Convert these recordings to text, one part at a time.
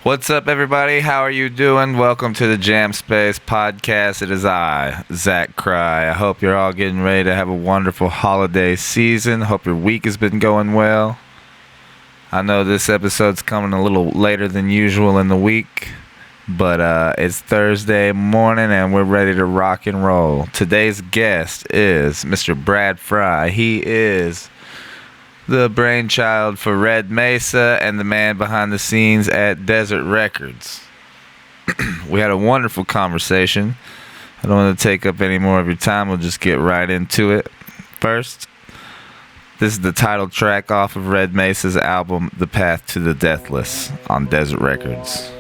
What's up, everybody? How are you doing? Welcome to the Jam Space Podcast. It is I, Zach Frye. I hope you're all getting ready to have a wonderful holiday season. Hope your week has been going well. I know this episode's coming a little later than usual in the week, but it's Thursday morning and we're ready to rock and roll. Today's guest is Mr. Brad Frye. He is the brainchild for Red Mesa and the man behind the scenes at Desert Records. We had a wonderful conversation. I don't want to take up any more of your time. We'll just get right into it. First, this is the title track off of Red Mesa's album, The Path to the Deathless, on Desert Records.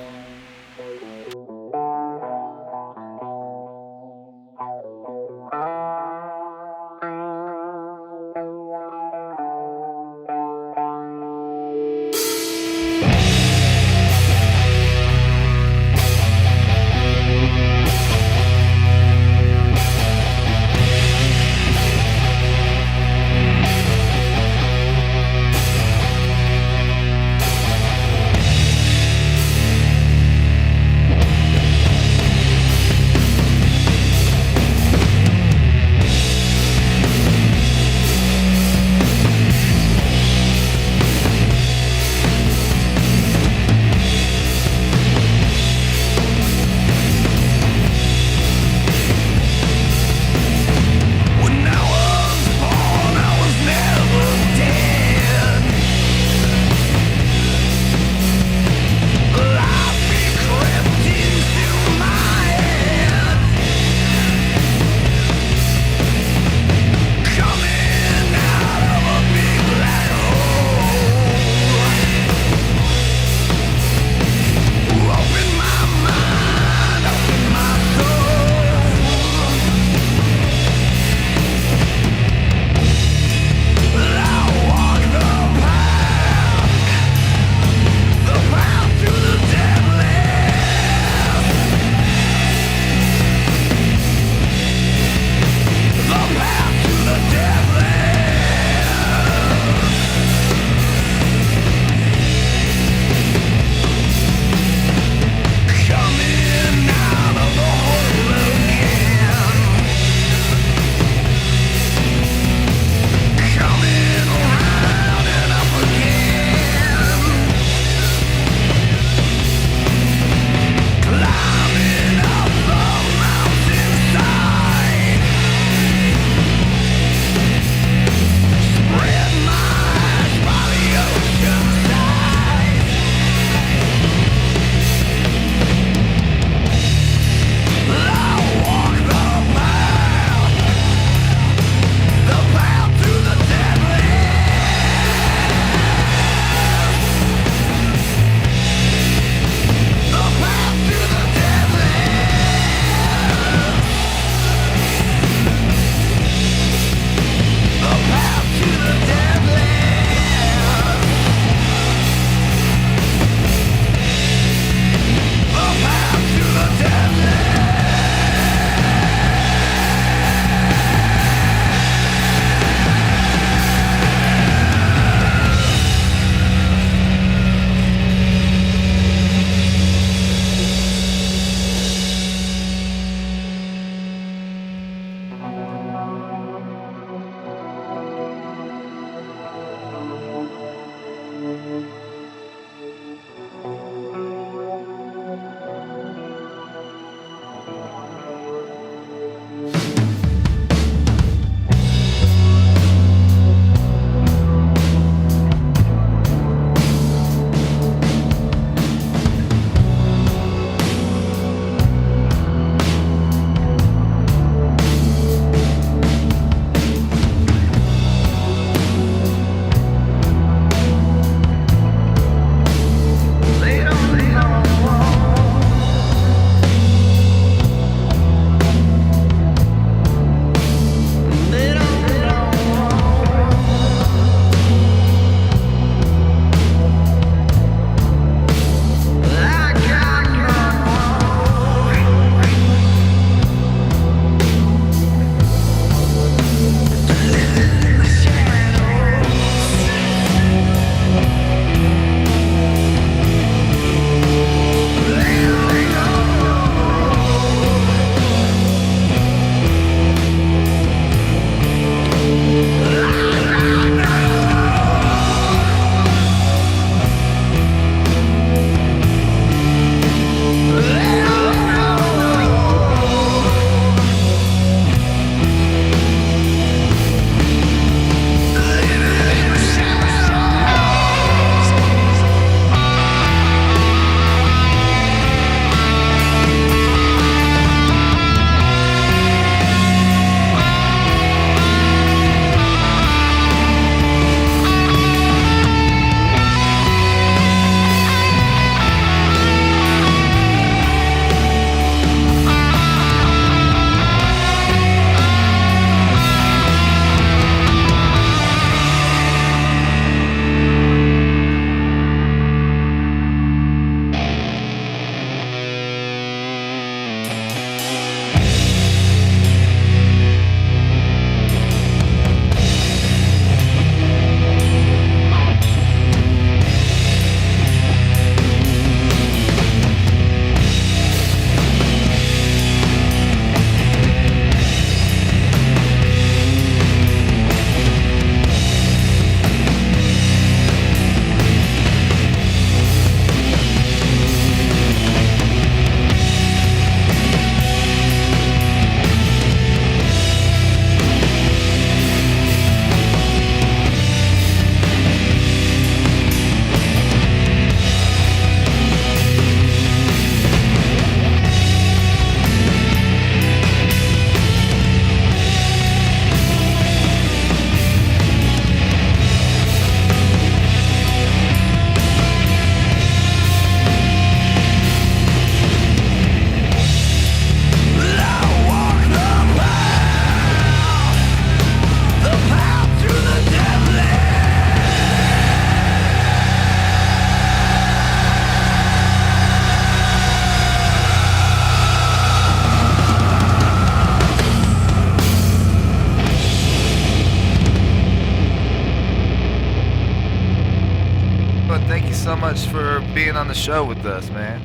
being on the show with us, man.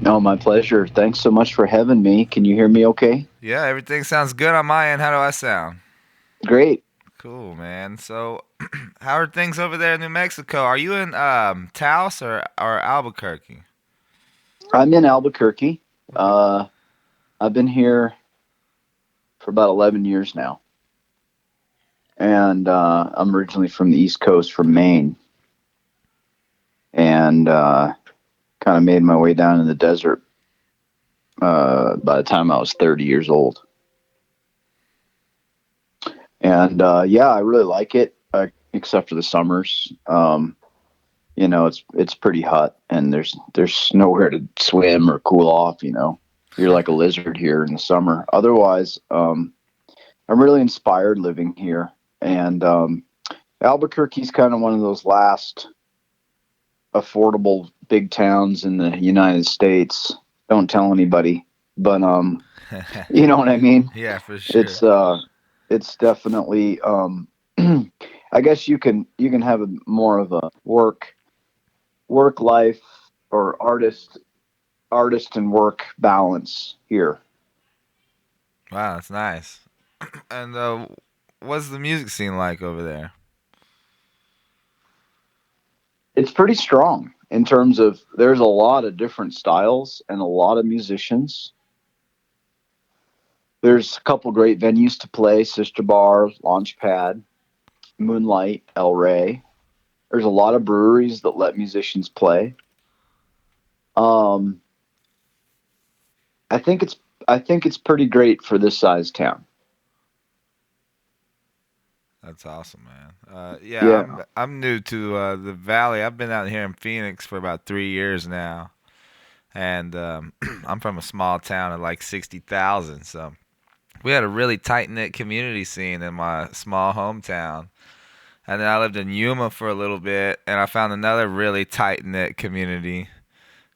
No, my pleasure. Thanks so much for having me. Can you hear me okay? Yeah, everything sounds good on my end. How do I sound? Great. Cool, man. So, how are things over there in New Mexico? Are you in Taos or Albuquerque? I'm in Albuquerque. Okay. Uh, I've been here for about 11 years now. And I'm originally from the East Coast, from Maine. And kind of made my way down in the desert by the time I was 30 years old. And yeah, I really like it, except for the summers. It's pretty hot, and there's nowhere to swim or cool off. You're like a lizard here in the summer. Otherwise, I'm really inspired living here, and Albuquerque's kind of one of those last affordable big towns in the United States. Don't tell anybody, but you know what I mean. Yeah, for It's sure. uh, it's definitely I guess you can have a more of a work life or artist and work balance here. Wow, that's nice. And what's the music scene like over there? It's pretty strong in terms of there's a lot of different styles and a lot of musicians. There's a couple great venues to play: Sister Bar, Launchpad, Moonlight, El Rey. There's a lot of breweries that let musicians play. Um, I think it's I think it's pretty great for this size town. That's awesome, man. Yeah, Yeah. I'm new to the valley. I've been out here in Phoenix for about 3 years now, and I'm from a small town of like 60,000. So we had a really tight knit community scene in my small hometown. And then I lived in Yuma for a little bit, and I found another really tight knit community.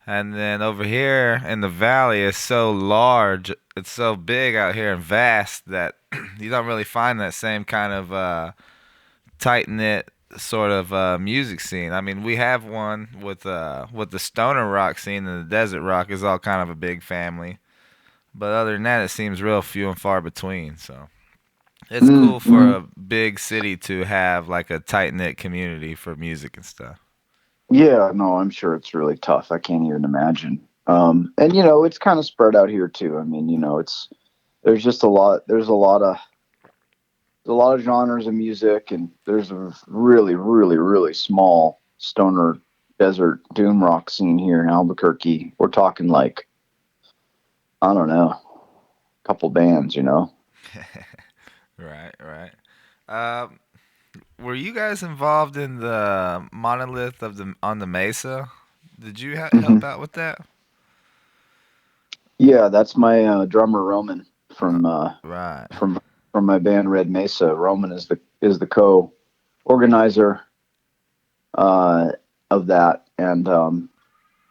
And then over here in the valley, it's so large, it's so big out here and vast that you don't really find that same kind of tight knit sort of music scene. I mean, we have one with the stoner rock scene, and the desert rock is all kind of a big family. But other than that, it seems real few and far between. So it's cool for Mm-hmm. a big city to have like a tight knit community for music and stuff. Yeah, no, I'm sure it's really tough. I can't even imagine. And it's kind of spread out here too. I mean, it's there's just a lot of genres of music, and there's a really, really, really small stoner desert doom rock scene here in Albuquerque. We're talking like, I don't know, a couple bands. Right, right. Um, were you guys involved in the monolith of the on the Mesa? Did you Hmm. help out with that? Yeah, that's my drummer Roman Uh, from uh, right. from from my band Red Mesa. Roman is the co-organizer uh, of that, and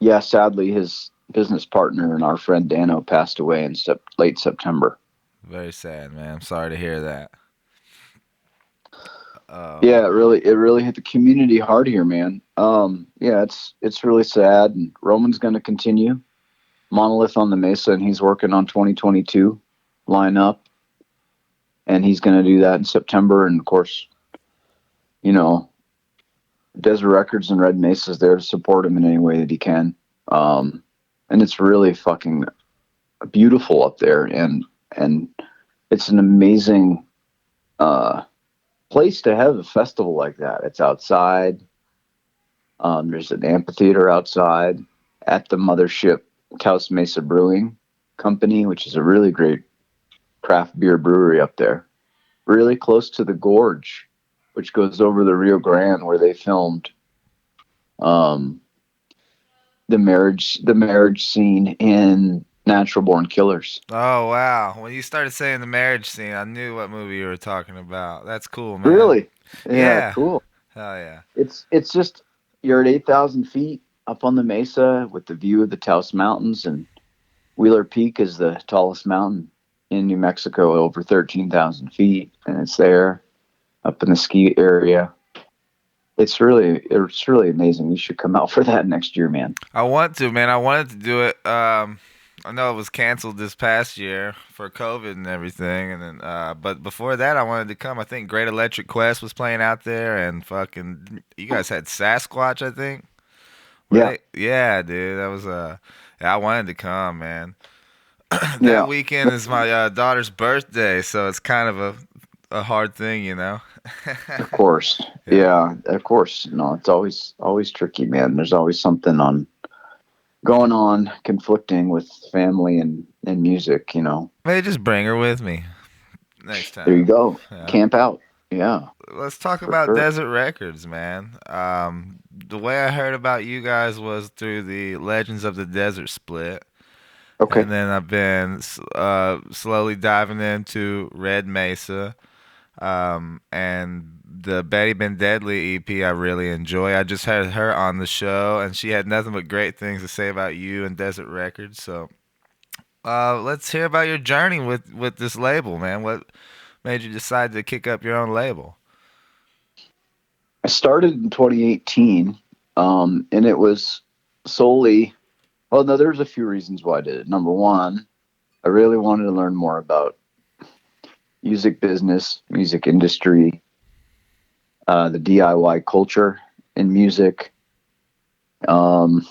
yeah, sadly, his business partner and our friend Dano passed away in late September. Very sad, man. I'm sorry to hear that. Yeah, Um, it really hit the community hard here, man. Yeah, it's really sad. And Roman's going to continue Monolith on the Mesa, and he's working on 2022 lineup, and he's going to do that in September. And of course, you know, Desert Records and Red Mesa's there to support him in any way that he can. Um, and it's really fucking beautiful up there, and it's an amazing uh, place to have a festival like that. It's outside. There's an amphitheater outside at the mothership Taos Mesa Brewing Company, which is a really great craft beer brewery up there, really close to the gorge, which goes over the Rio Grande, where they filmed um, the marriage scene in Natural Born Killers. oh wow. When you started saying the marriage scene, I knew what movie you were talking about. That's cool, man. Really? Yeah, Yeah. cool. Hell yeah. It's just you're at 8,000 feet up on the mesa with the view of the Taos Mountains, and Wheeler Peak is the tallest mountain in New Mexico, over 13,000 feet, and it's there up in the ski area. It's really amazing. You should come out for that next year, man. I want to, man. I wanted to do it. I know it was canceled this past year for COVID and everything, and then but before that, I wanted to come. I think Great Electric Quest was playing out there, and fucking you guys had Sasquatch, I think. Were Yeah, they? Yeah, dude. That was yeah, I wanted to come, man. That yeah, weekend is my daughter's birthday, so it's kind of a hard thing, you know. of course. Yeah. Yeah, of course. No, it's always tricky, man. There's always something on going on, conflicting with family and music. Maybe just bring her with me next There you time. go. Yeah. Camp out. Yeah, Let's talk for about sure. Desert Records, man. The way I heard about you guys was through the Legends of the Desert split, Okay. and then I've been slowly diving into Red Mesa, and the Betty Been Deadly EP. I really enjoy. I just had her on the show, and she had nothing but great things to say about you and Desert Records. So, let's hear about your journey with this label, man. What made you decide to kick up your own label? I started in 2018, and it was solely. Well, no, there's a few reasons why I did it. Number one, I really wanted to learn more about music business, music industry, the DIY culture in music, um,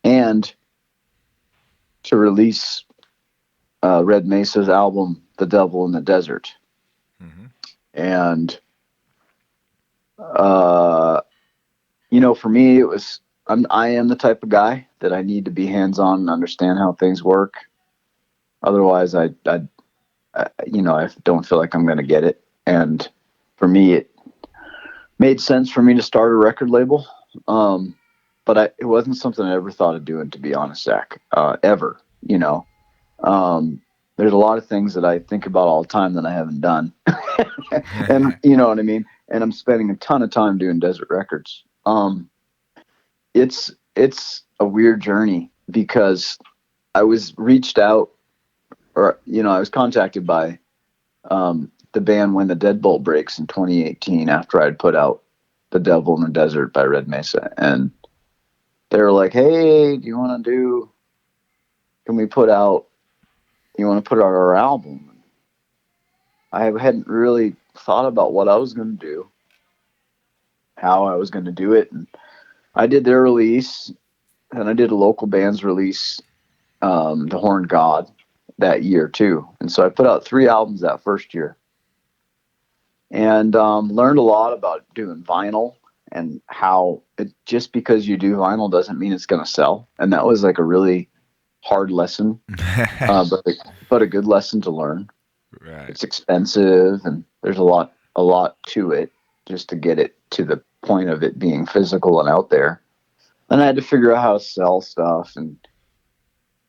and to release Red Mesa's album, The Devil in the Desert. Hmm. And, uh, for me, I am the type of guy that I need to be hands on and understand how things work. Otherwise, I don't feel like I'm going to get it. And for me, it made sense for me to start a record label. But it wasn't something I ever thought of doing, to be honest, Zach, ever, you know. There's a lot of things that I think about all the time that I haven't done. And you know what I mean? And I'm spending a ton of time doing Desert Records. It's a weird journey because I was reached out, or I was contacted by the band When the Deadbolt Breaks in 2018 after I'd put out The Devil in the Desert by Red Mesa, and they were like, "Hey, do you want to do? Can we put out? You want to put out our album?" I hadn't really thought about what I was going to do, how I was going to do it, and I did their release, and I did a local band's release, The Horn God, that year too. And so I put out 3 albums that first year, and learned a lot about doing vinyl and how just because you do vinyl doesn't mean it's going to sell. And that was like a really hard lesson, but a good lesson to learn. Right. It's expensive, and there's a lot to it just to get it to the point of it being physical and out there. And I had to figure out how to sell stuff and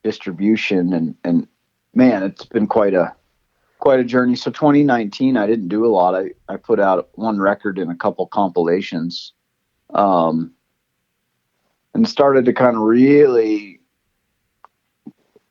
distribution, and man, it's been quite a journey. So 2019, I didn't do a lot. I put out one record and a couple compilations, um, and started to kind of really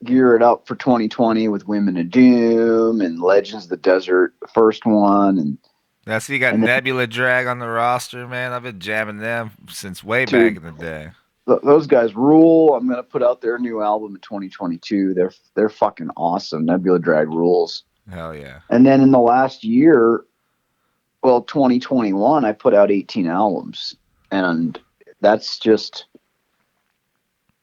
gear it up for 2020 with Women of Doom and Legends of the Desert, the first one, Now, so you got and then Nebula Drag on the roster, man. I've been jamming them since way back to in the day. those guys rule. I'm gonna put out their new album in 2022. They're fucking awesome. Nebula Drag rules. Hell yeah. And then in the last year, well, 2021, I put out 18 albums, and that's just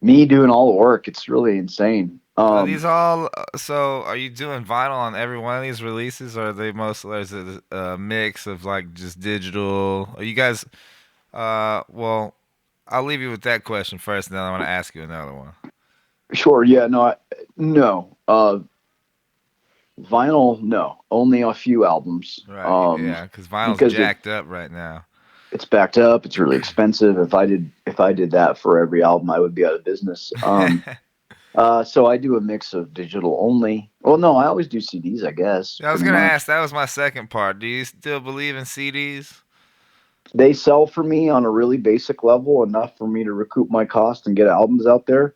me doing all the work. It's really insane. Are these all? So, are you doing vinyl on every one of these releases, or are they mostly? Or is it a mix of like just digital? Are you guys? Well, I'll leave you with that question first, and then I want to ask you another one. Sure, yeah, no, no, vinyl, no, only a few albums, Right. Yeah, because vinyl's because jacked up right now. it's backed up. It's really expensive. If I did that for every album, I would be out of business. So I do a mix of digital only. Well, no, I always do CDs, I guess, I was pretty gonna much. ask. That was my second part. Do you still believe in CDs? They sell for me on a really basic level, enough for me to recoup my cost and get albums out there,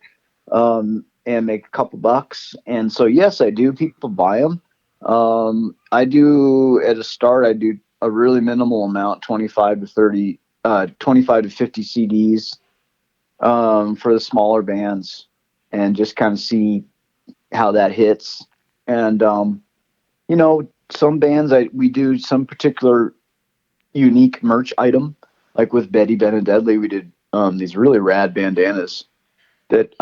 and make a couple bucks. And so, yes, I do. People buy them. I do at a start. I do a really minimal amount, 25 to 30. 25 to 50 CDs for the smaller bands, and just kind of see how that hits. And some bands we do some particular unique merch item, like with Betty Benededley, we did these really rad bandanas that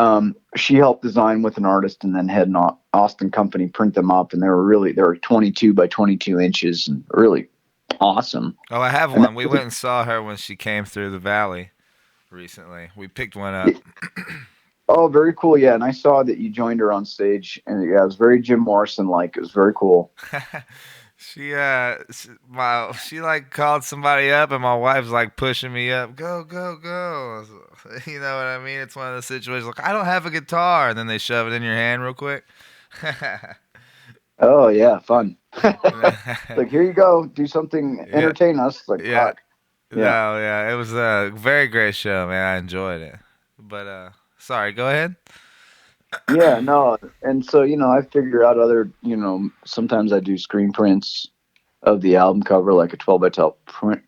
she helped design with an artist, and then had an Austin company print them up, and they were 22 by 22 inches and really awesome. Oh, I have And that one. We was went and saw her when she came through the valley recently. We picked one a, up. oh, very cool. Yeah, and I saw that you joined her on stage, and yeah, it was very Jim Morrison like. It was very cool. She like called somebody up, and my wife's like pushing me up. Go, go, go. You know what I mean? It's one of those situations like I don't have a guitar, and then they shove it in your hand real quick. Oh yeah, fun. Like, here you go, do something, Yeah, entertain us. Like, yeah. fuck. Yeah. No, yeah. It was a very great show, man. I enjoyed it. But sorry, go ahead. Yeah, no, and so I figure out other, sometimes I do screen prints of the album cover, like a 12 by 12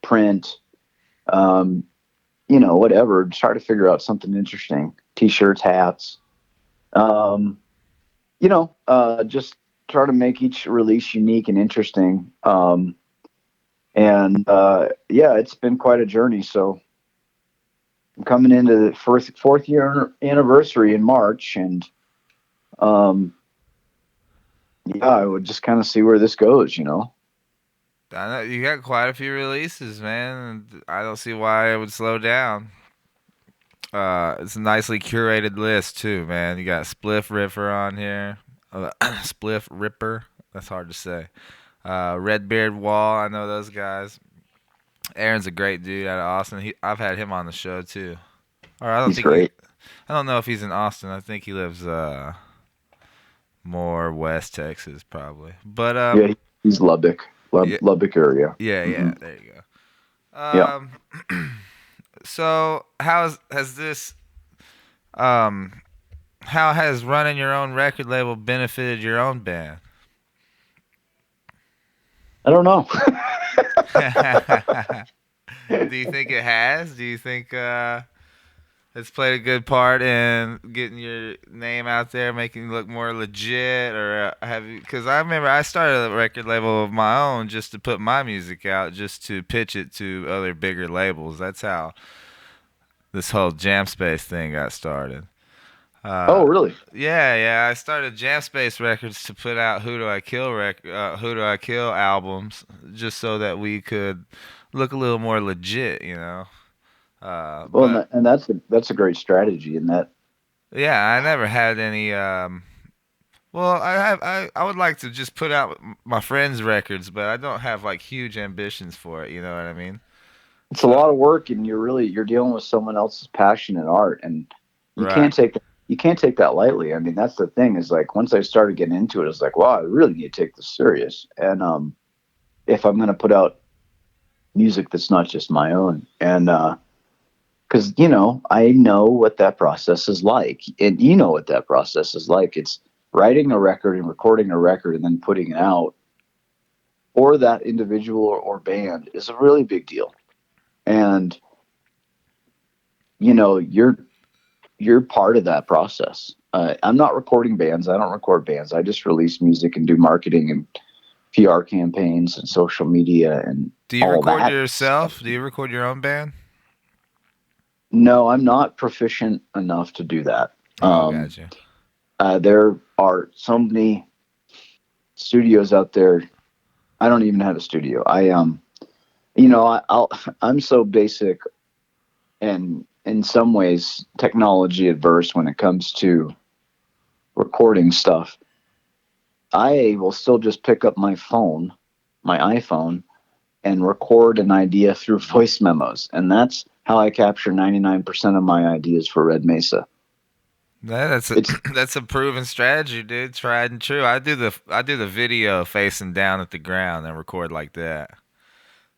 print, um, whatever. Try to figure out something interesting. T-shirts, hats, um, just try to make each release unique and interesting. And yeah, it's been quite a journey. So I'm coming into the fourth year anniversary in March, and um, yeah, I would just kind of see where this goes. I know you got quite a few releases, man. And I don't see why it would slow down. It's a nicely curated list too, man. You got Spliff Ripper on here. Spliff Ripper. That's hard to say. Redbeard Wall. I know those guys. Aaron's a great dude out of Austin. I've had him on the show too. Or I don't He's think he. great. I don't know if he's in Austin. I think he lives more West Texas probably. But Yeah, he's Lubbock, yeah, Lubbock area. yeah. Hmm. There you go. Yeah. So has this um how has running your own record label benefited your own band? I don't know. Do you think it has? Do you think it's played a good part in getting your name out there, making you look more legit, or have you? Because I remember I started a record label of my own just to put my music out, just to pitch it to other bigger labels. That's how this whole Jam Space thing got started. Uh, Oh, really? yeah. I started Jam Space Records to put out Who Do I Kill albums, just so that we could look a little more legit, you know. Well, But and that's a great strategy. And that, yeah, I never had any. Well, I would like to just put out my friends' records, but I don't have like huge ambitions for it. You know what I mean? it's a So lot of work, and you're dealing with someone else's passion and art, and you right, can't take you can't take that lightly. I mean, that's the thing, is like, once I started getting into it, it's like, wow, I really need to take this serious. And if I'm going to put out music that's not just my own, and because I know what that process is like, and you know what that process is like. It's writing a record and recording a record and then putting it out, or that individual or band, is a really big deal. And you're part of that process. I'm not recording bands. I don't record bands. I just release music and do marketing and PR campaigns and social media and do you all record that stuff. yourself? Do you record your own band? No, I'm not proficient enough to do that. Oh, Um, gotcha. there are so many studios out there. I don't even have a studio. I'm so basic and in some ways technology adverse when it comes to recording stuff. I will still just pick up my iPhone, and record an idea through voice memos. And that's how I capture 99% of my ideas for Red Mesa. That's a It's that's a proven strategy, dude. Tried and true. I do the video facing down at the ground and record like that.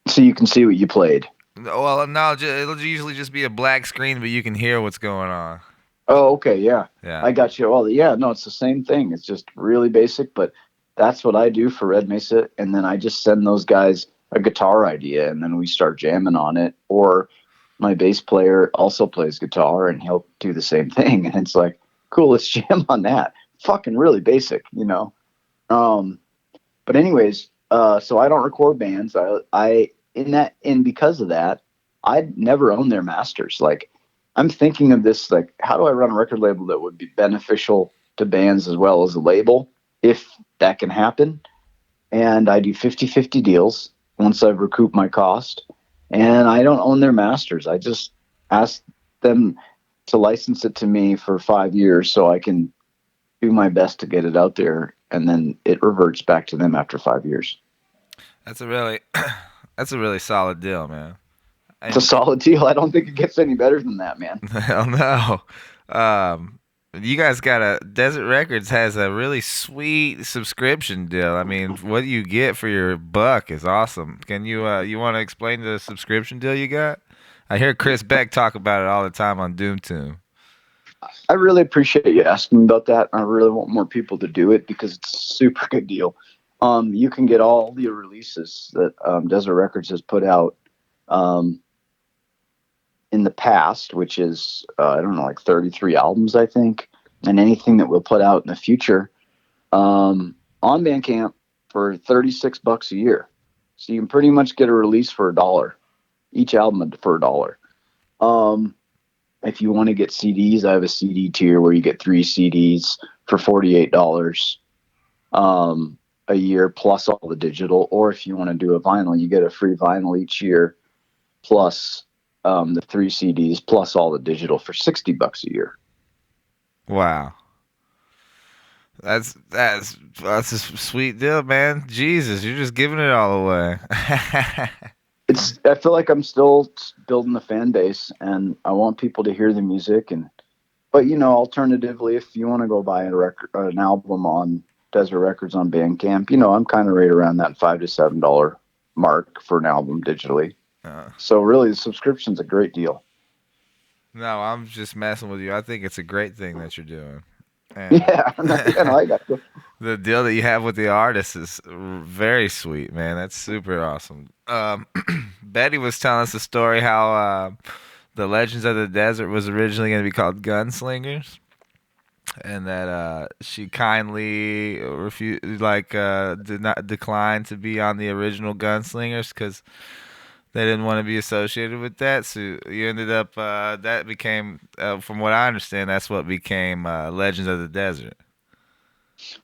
so you can see what you played. Well, no, it'll usually just be a black screen, but you can hear what's going on. Oh, okay. Yeah. Yeah. I got you. Well, yeah, no, it's the same thing. It's just really basic, but that's what I do for Red Mesa. And then I just send those guys a guitar idea, and then we start jamming on it. Or my bass player also plays guitar, and he'll do the same thing. And it's like, cool, let's jam on that. Fucking really basic, you know. Um, but anyways, so I don't record bands. I in that and because of that, I'd never own their masters. Like, I'm thinking of this, like, how do I run a record label that would be beneficial to bands as well as a label, if that can happen? And I do 50-50 deals once I've recouped my cost. And I don't own their masters. I just ask them to license it to me for 5 years so I can do my best to get it out there, and then it reverts back to them after 5 years. That's a really that's a really solid deal, man. It's a And solid deal. I don't think it gets any better than that, man. hell no. Um, you guys got a Desert Records has a really sweet subscription deal. I mean, what do you get for your buck is awesome. Can you want to explain the subscription deal you got? I hear Chris Beck talk about it all the time on Doom Tune. I really appreciate you asking me about that. I really want more people to do it because it's a super good deal. You can get all the releases that Desert Records has put out um, in the past, which is I don't know, like 33 albums, I think, and anything that we'll put out in the future on Bandcamp for $36 a year. So you can pretty much get a release for $1, each album for $1. Um, if you want to get CDs, I have a CD tier where you get 3 CDs for $48 a year plus all the digital. Or if you want to do a vinyl, you get a free vinyl each year plus the 3 CDs plus all the digital for $60 a year. Wow. That's a sweet deal, man. Jesus, you're just giving it all away. I feel like I'm still building the fan base, and I want people to hear the music. And but alternatively, if you want to go buy an album on Desert Records on Bandcamp, I'm kind of right around that $5 to $7 mark for an album digitally. Uh, So really, the subscription's a great deal. no, I'm just messing with you. I think it's a great thing that you're doing. And Yeah, no, I got you. the deal that you have with the artist is very sweet, man. That's super awesome. Betty was telling us a story how the Legends of the Desert was originally going to be called Gunslingers, and that she kindly refused, like, did not decline to be on the original Gunslingers because they didn't want to be associated with that. So you ended up that became, from what I understand, that's what became Legends of the Desert.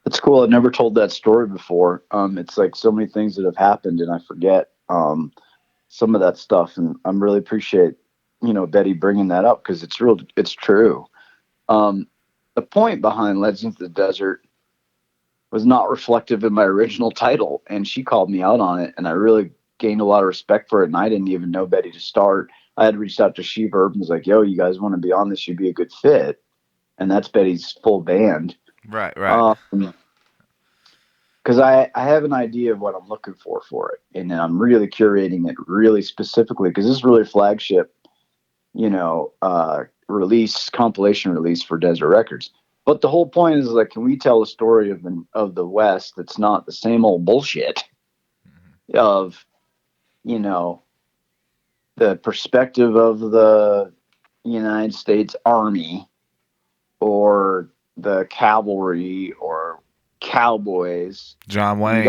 It's cool. I've never told that story before. It's like so many things that have happened, and I forget some of that stuff. And I'm really appreciate Betty bringing that up because it's real. It's true. Um, the point behind Legends of the Desert was not reflective in my original title, and she called me out on it, and I really gained a lot of respect for it. And I didn't even know Betty to start. I had reached out to She Verb and was like, "Yo, you guys want to be on this? You'd be a good fit." And that's Betty's full band. Right, right. Um, because I have an idea of what I'm looking for it, and I'm really curating it really specifically because this is really a flagship, release compilation release for Desert Records. But the whole point is like, can we tell a story of the West that's not the same old bullshit of you know the perspective of the United States Army or the cavalry or cowboys John and Wayne.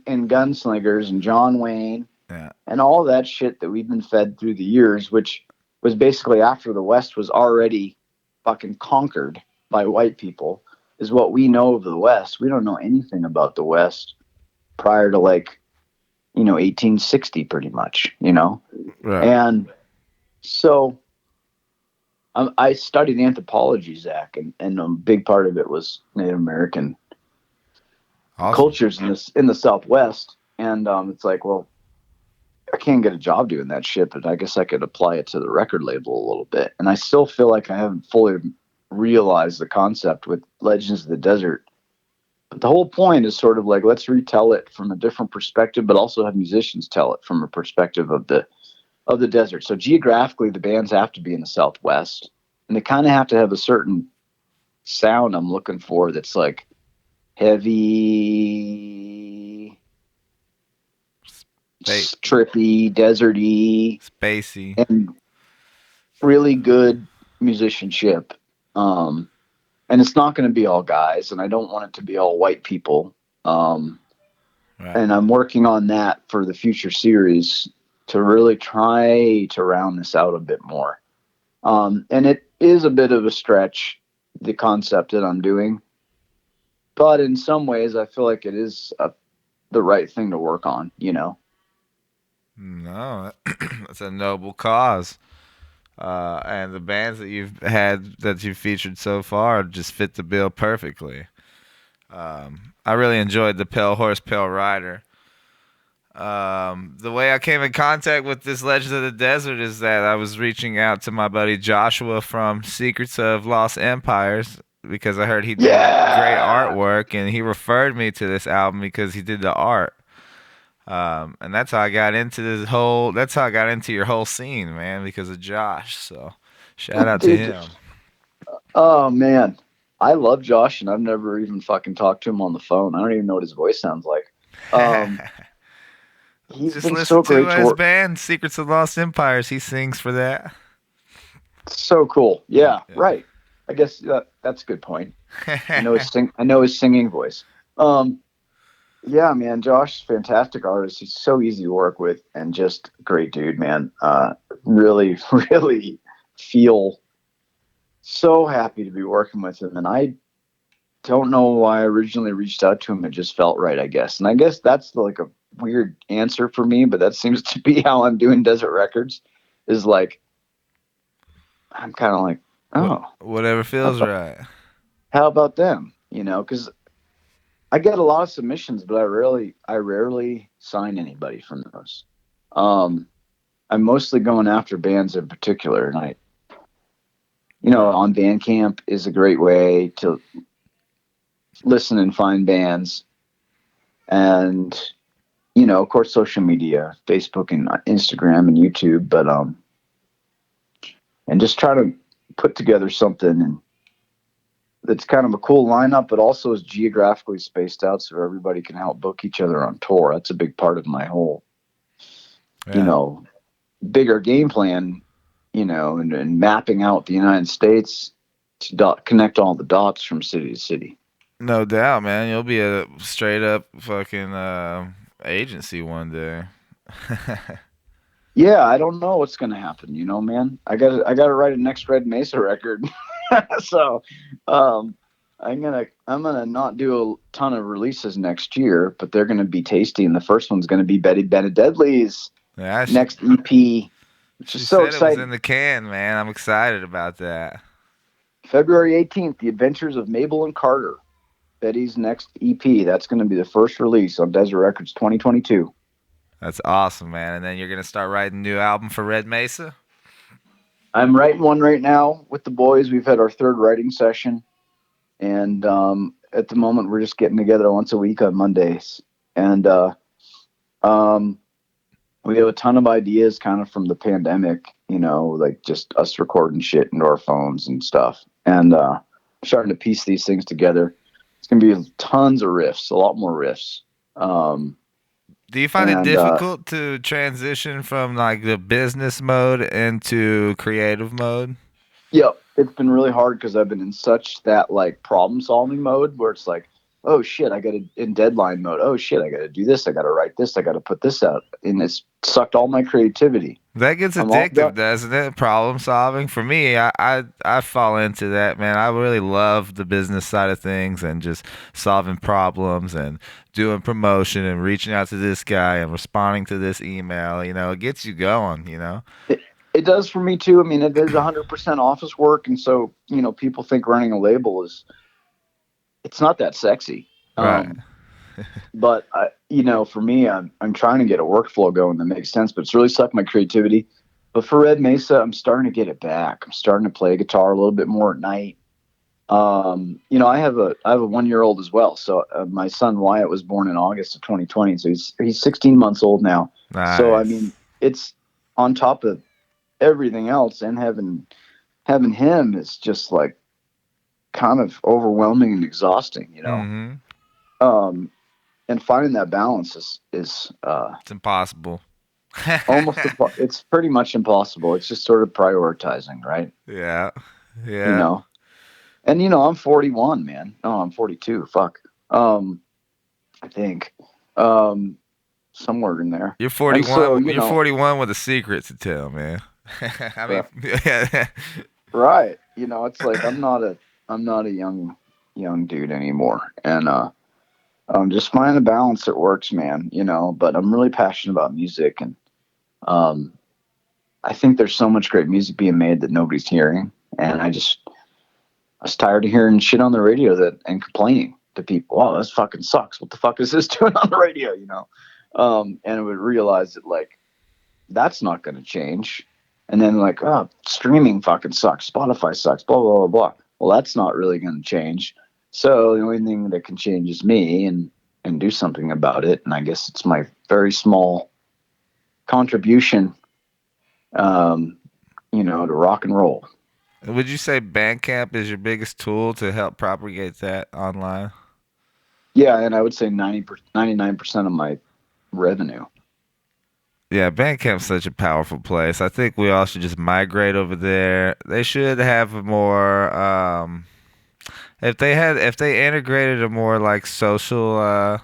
and gunslingers and John Wayne Yeah. and all that shit that we've been fed through the years, which was basically after the West was already fucking conquered by white people, is what we know of the West. We don't know anything about the West prior to 1860, pretty much. Right. And so I studied anthropology, Zach, and a big part of it was Native American Awesome. cultures in the Southwest. And it's like, well, I can't get a job doing that shit, but I guess I could apply it to the record label a little bit. And I still feel like I haven't fully realized the concept with Legends of the Desert. But the whole point is sort of like, let's retell it from a different perspective, but also have musicians tell it from a perspective of the desert. So geographically, the bands have to be in the Southwest, and they kind of have to have a certain sound I'm looking for that's like heavy, Spa- trippy, deserty, Spacey. and really good musicianship. Um, and it's not going to be all guys, and I don't want it to be all white people. Um, Right. and I'm working on that for the future series to really try to round this out a bit more. And it is a bit of a stretch, the concept that I'm doing, but in some ways, I feel like it is the right thing to work on. You know? No, that's a noble cause. And the bands that you've had that you've featured so far just fit the bill perfectly. I really enjoyed the Pale Horse, Pale Rider. The way I came in contact with this Legend of the Desert is that I was reaching out to my buddy Joshua from Secrets of Lost Empires because I heard he did great Yeah, artwork and he referred me to this album because he did the art. And that's how I got into this whole. That's how I got into your whole scene, man, because of Josh. So, shout out to dude. him. Oh man, I love Josh, and I've never even fucking talked to him on the phone. I don't even know what his voice sounds like. Um, he's Just been listen so to great to his work. band, Secrets of Lost Empires. He sings for that. So cool. Yeah, Yeah. right. I guess that's a good point. I know his singing voice. Um, yeah, man, Josh, fantastic artist. He's so easy to work with, and just a great dude, man. Really, really feel so happy to be working with him, and I don't know why I originally reached out to him. It just felt right, I guess. And I guess that's like a weird answer for me, but that seems to be how I'm doing Desert Records. Is like I'm kind of like, oh, Whatever how feels about, right. how about them? You know, because I get a lot of submissions, but I rarely sign anybody from those. Um, I'm mostly going after bands in particular, and Right. on Bandcamp is a great way to listen and find bands, and of course, social media, Facebook and Instagram and YouTube, but and just try to put together something and that's kind of a cool lineup, but also is geographically spaced out so everybody can help book each other on tour. That's a big part of my whole, you Yeah. know, bigger game plan, and mapping out the United States to connect all the dots from city to city. No doubt, man. You'll be a straight up fucking agency one day. Yeah, I don't know what's gonna happen, man. I gotta write a next Red Mesa record. So um I'm gonna not do a ton of releases next year, but they're gonna be tasty, and the first one's gonna be Betty Benededley's Yeah, next EP, which is she so said it was in exciting. the can, man. I'm excited about that. February 18th, The Adventures of Mabel and Carter, Betty's next EP. That's gonna be the first release on Desert Records 2022. That's awesome, man. And then you're gonna start writing a new album for Red Mesa. I'm writing one right now with the boys. We've had our third writing session. And at the moment, we're just getting together once a week on Mondays. And um, we have a ton of ideas kind of from the pandemic, like just us recording shit into our phones and stuff. And starting to piece these things together. It's going to be tons of riffs, a lot more riffs. Um, Do you find it and difficult to transition from like the business mode into creative mode? Yeah, it's been really hard because I've been in such that like problem solving mode where it's like, oh shit, I got to in deadline mode. Oh shit, I got to do this. I got to write this. I got to put this out, and it's sucked all my creativity. That gets I'm all done. addictive, doesn't it? Problem solving. For me, I fall into that, man. I really love the business side of things and just solving problems and doing promotion and reaching out to this guy and responding to this email. It gets you going, It, it does for me too. I mean, it is 100% office work, and so people think running a label is it's not that sexy. Right. But for me, I'm trying to get a workflow going that makes sense, but it's really sucked my creativity. But for Red Mesa, I'm starting to get it back. I'm starting to play guitar a little bit more at night. I have a 1 year old as well. So my son Wyatt was born in August of 2020, so he's 16 months old now. So I mean, Nice. it's on top of everything else, and having him is just like kind of overwhelming and exhausting. Mm-hmm. Um, and finding that balance is It's impossible. It's pretty much impossible. It's just sort of prioritizing, right? Yeah. You Yeah. know, and I'm 41, man. No, I'm 42. Fuck. Um, I think, um, somewhere in there. You're And so, 41. You're 41 with a secret to tell, man. I uh, mean, yeah. right. It's like I'm not a young dude anymore, and just find the balance that works, man. But I'm really passionate about music, and um, I think there's so much great music being made that nobody's hearing, and I was tired of hearing shit on the radio and complaining to people. Oh, this fucking sucks. What the fuck is this doing on the radio? And I would realize that like that's not going to change. And then like, oh, streaming fucking sucks. Spotify sucks. Blah blah blah blah. Well, that's not really going to change. So the only thing that can change is me and do something about it. And I guess it's my very small contribution, um, to rock and roll. Would you say Bandcamp is your biggest tool to help propagate that online? Yeah, and I would say 99% of my revenue. Yeah, Bandcamp's such a powerful place. I think we all should just migrate over there. They should have a more if they integrated a more like social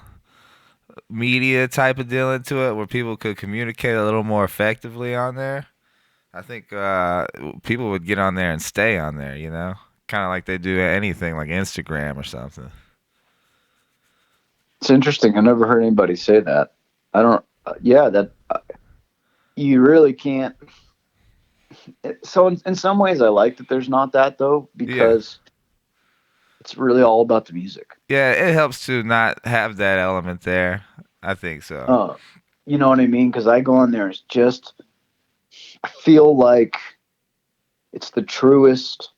media type of deal into it where people could communicate a little more effectively on there. I think people would get on there and stay on there, you know? Kind of like they do anything like Instagram or something. It's interesting. I never heard anybody say that. I don't. Yeah, that you really can't. So in some ways, I like that there's not that though Yeah. because it's really all about the music. Yeah, it helps to not have that element there. I think so. Uh, you know what I mean? Because I go on there, it's just I feel like it's the truest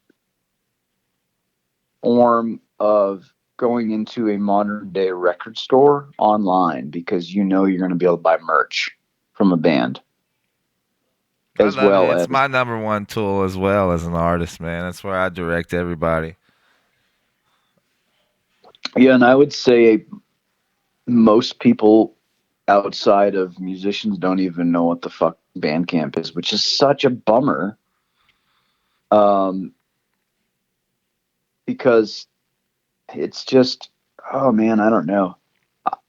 form of going into a modern day record store online because you're going to be able to buy merch from a band I as love it. well It's as my number one tool as well as an artist, man. That's where I direct everybody. yeah. And I would say most people outside of musicians don't even know what the fuck Bandcamp is, which is such a bummer. Um, because it's just, oh man, I don't know.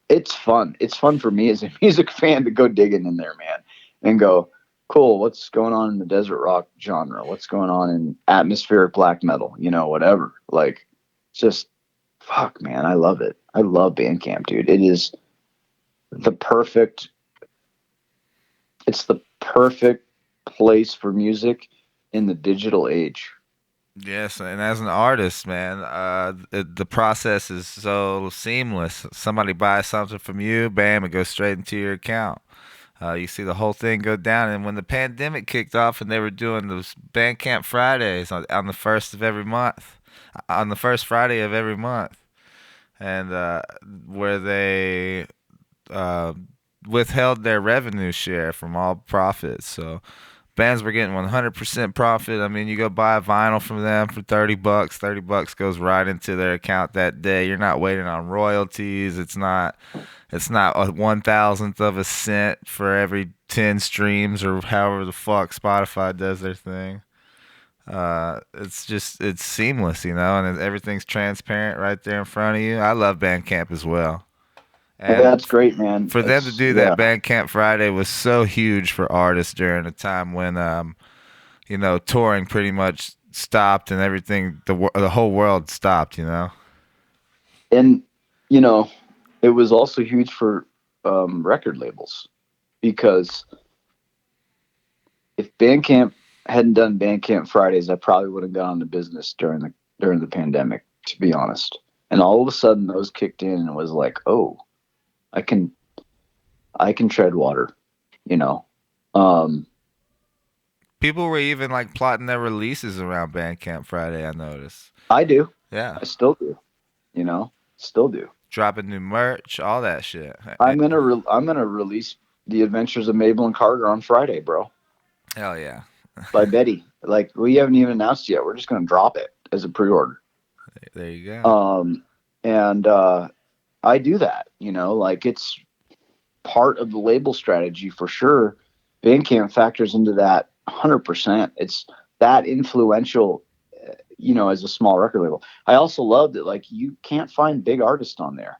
It's fun. It's fun for me as a music fan to go digging in there, man, and go, cool. What's going on in the desert rock genre? What's going on in atmospheric black metal? Whatever. Like, just fuck, man. I love it. I love Bandcamp, dude. It is the perfect it's the perfect place for music in the digital age. Yes, and as an artist, man, the process is so seamless. Somebody buys something from you, bam, it goes straight into your account. You see the whole thing go down. And when the pandemic kicked off and they were doing those Bandcamp Fridays on the first of every month, on the first Friday of every month, and where they uh, withheld their revenue share from all profits. So bands were getting 100% profit. I mean, you go buy a vinyl from them for 30 bucks. 30 bucks goes right into their account that day. You're not waiting on royalties. It's not a 1,000th of a cent for every 10 streams or however the fuck Spotify does their thing. It's seamless, you know, and everything's transparent right there in front of you. I love Bandcamp as well. And That's great, man. for them to It's do that yeah. Bandcamp Friday was so huge for artists during a time when touring pretty much stopped and everything the whole world stopped, you know. And you know, it was also huge for record labels because if Bandcamp hadn't done Bandcamp Fridays, I probably would have gone into business during the pandemic, to be honest. And all of a sudden, those kicked in, and it was like, oh, I can I can tread water, you know. Um, People were even like plotting their releases around Bandcamp Friday, I noticed. I do, Yeah. I still do, still do. Dropping new merch, all that shit. Eh, I'm gonna release The Adventures of Mabel and Carter on Friday, bro, hell yeah. by Betty. Like we haven't even announced yet. We're just gonna drop it as a pre-order. There you go. Um, and I do that, like it's part of the label strategy for sure Bandcamp factors into that 100%. It's that influential, as a small record label. I also love that, like, you can't find big artists on there.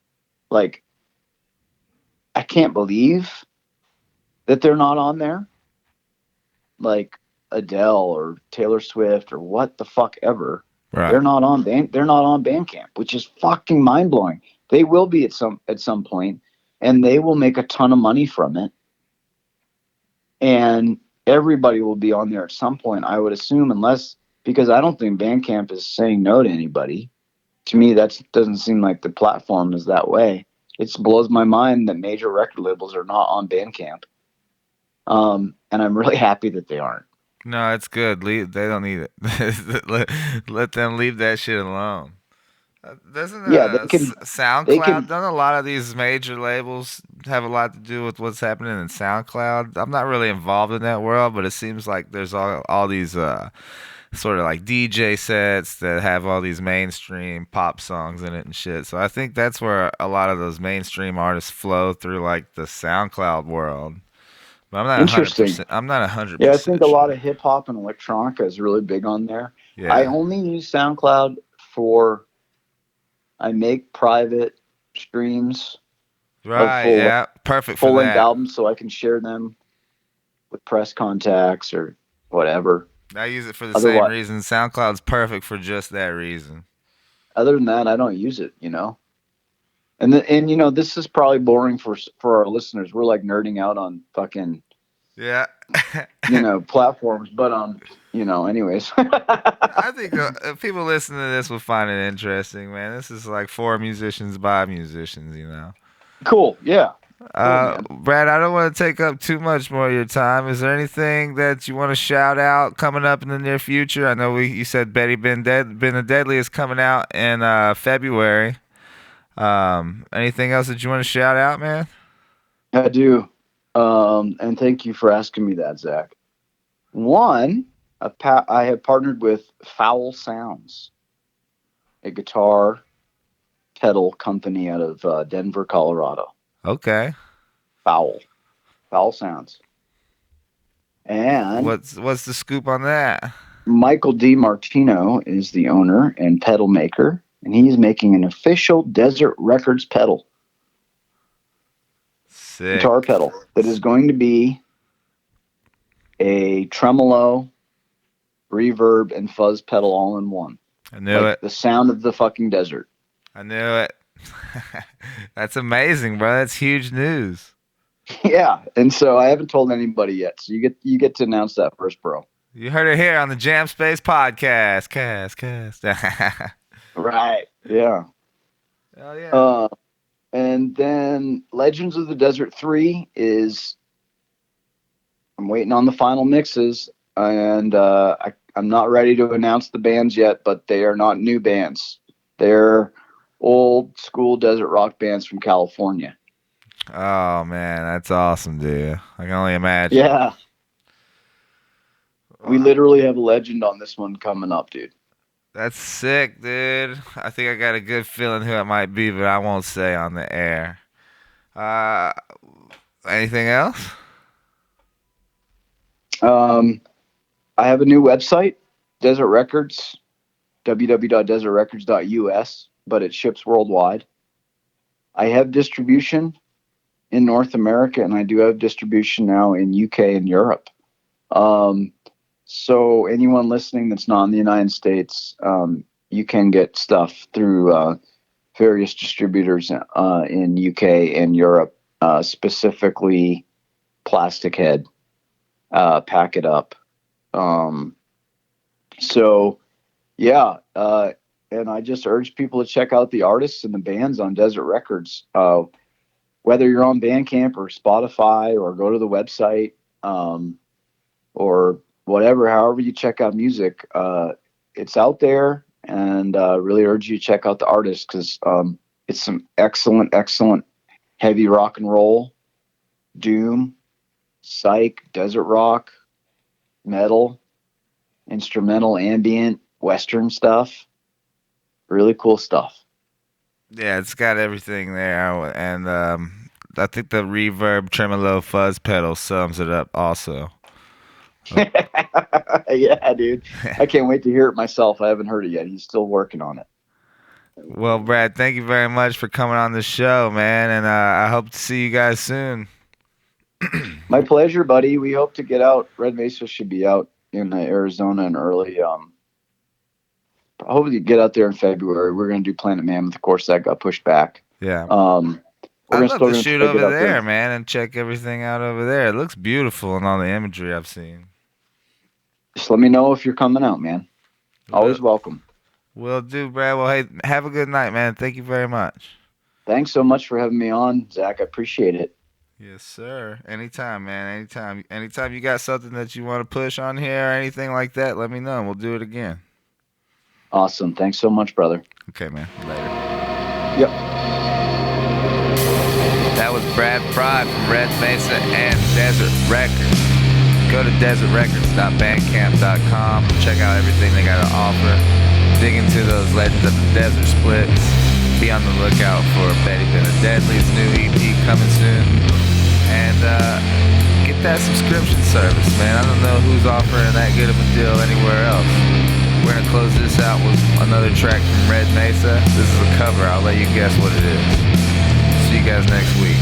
Like, I can't believe that they're not on there. Like Adele or Taylor Swift or what the fuck ever. Right. They're not on Bandcamp, which is fucking mind blowing. They will be at some point, and they will make a ton of money from it. And everybody will be on there at some point, I would assume, unless, because I don't think Bandcamp is saying no to anybody. To me, that doesn't seem like the platform is that way. It blows my mind that major record labels are not on Bandcamp, and I'm really happy that they aren't. No, it's good. They don't need it. Let them leave that shit alone. Doesn't Yeah, they can. They SoundCloud? can. Don't a lot of these major labels have a lot to do with what's happening in SoundCloud? I'm not really involved in that world, but it seems like there's all these sort of like DJ sets that have all these mainstream pop songs in it and shit. So I think that's where a lot of those mainstream artists flow through like the SoundCloud world. But I'm not a hundred Interesting. percent. I'm not a hundred Yeah, I think percent a lot sure. of hip hop and electronica is really big on there. I Yeah. only use SoundCloud for I make private streams of Right. Yeah. Perfect for full length that. albums so I can share them with press contacts or whatever. I use it for the same Otherwise, reason. SoundCloud's perfect for just that reason. other than that, I don't use it. And this is probably boring for our listeners. We're like nerding out on fucking Yeah. platforms, but anyways. I think people listening to this will find it interesting, man. This is like for musicians by musicians. Cool. Yeah. Cool, man. Brad, I don't want to take up too much more of your time. Is there anything that you want to shout out coming up in the near future? I know you said Betty Been the Deadly is coming out in February. Anything else that you want to shout out, man? I do. And thank you for asking me that, Zach. One, I have partnered with Foul Sounds, a guitar pedal company out of Denver, Colorado. Okay. Foul. Foul Sounds. And What's the scoop on that? Michael DiMartino is the owner and pedal maker, and he's making an official Desert Records pedal, guitar Sick. pedal, that is going to be a tremolo, reverb, and fuzz pedal all in one. I knew Like it. the sound of the fucking desert. I knew it. That's amazing, bro. That's huge news. Yeah, and so I haven't told anybody yet. So you get to announce that first, bro. You heard it here on the Jam Space podcast. Cast. Right. Yeah. Oh yeah. Uh, and then Legends of the Desert 3 is I'm waiting on the final mixes, and I'm not ready to announce the bands yet, but they are not new bands. They're old school desert rock bands from California. Oh man, that's awesome, dude. I can only imagine. Yeah, we literally have a legend on this one coming up, dude. That's sick, dude. I think I got a good feeling who it might be, but I won't say on the air. Uh, anything else? Um, I have a new website, Desert Records, www.desertrecords.us, but it ships worldwide. I have distribution in North America, and I do have distribution now in UK and Europe. Um, so anyone listening that's not in the United States, you can get stuff through various distributors in UK and Europe, specifically Plastic Head, Pack It Up. Um, so yeah, and I just urge people to check out the artists and the bands on Desert Records. Whether you're on Bandcamp or Spotify or go to the website, or whatever, however you check out music, it's out there, and really urge you to check out the artists because it's some excellent, excellent heavy rock and roll, doom, psych, desert rock, metal, instrumental, ambient, western stuff. Really cool stuff. Yeah, it's got everything there, and I think the reverb tremolo fuzz pedal sums it up also. Yeah, dude. I can't wait to hear it myself. I haven't heard it yet. He's still working on it. Well, Brad, thank you very much for coming on the show, man, and I hope to see you guys soon. My pleasure, buddy. We hope to get out. Red Mesa should be out in Arizona in early. Hopefully get out there in February. We're going to do Planet Mammoth. Of course, that got pushed back. Yeah. We're I'd love to gonna shoot take over it out there, man, and check everything out over there. It looks beautiful in all the imagery I've seen. Just let me know if you're coming out, man. Always welcome. Will do, Brad. Well, hey, have a good night, man. Thank you very much. Thanks so much for having me on, Zach. I appreciate it. Yes, sir. Anytime, man. Anytime. Anytime you got something that you want to push on here or anything like that, let me know and we'll do it again. Awesome. Thanks so much, brother. Okay, man. Later. Yep. That was Brad Frye from Red Mesa and Desert Records. Go to desertrecords.bandcamp.com. Check out everything they got to offer. Dig into those Legends of the Desert splits. Be on the lookout for Betty Been a Deadly's new EP coming soon. And get that subscription service, man. I don't know who's offering that good of a deal anywhere else. We're going to close this out with another track from Red Mesa. This is a cover. I'll let you guess what it is. See you guys next week.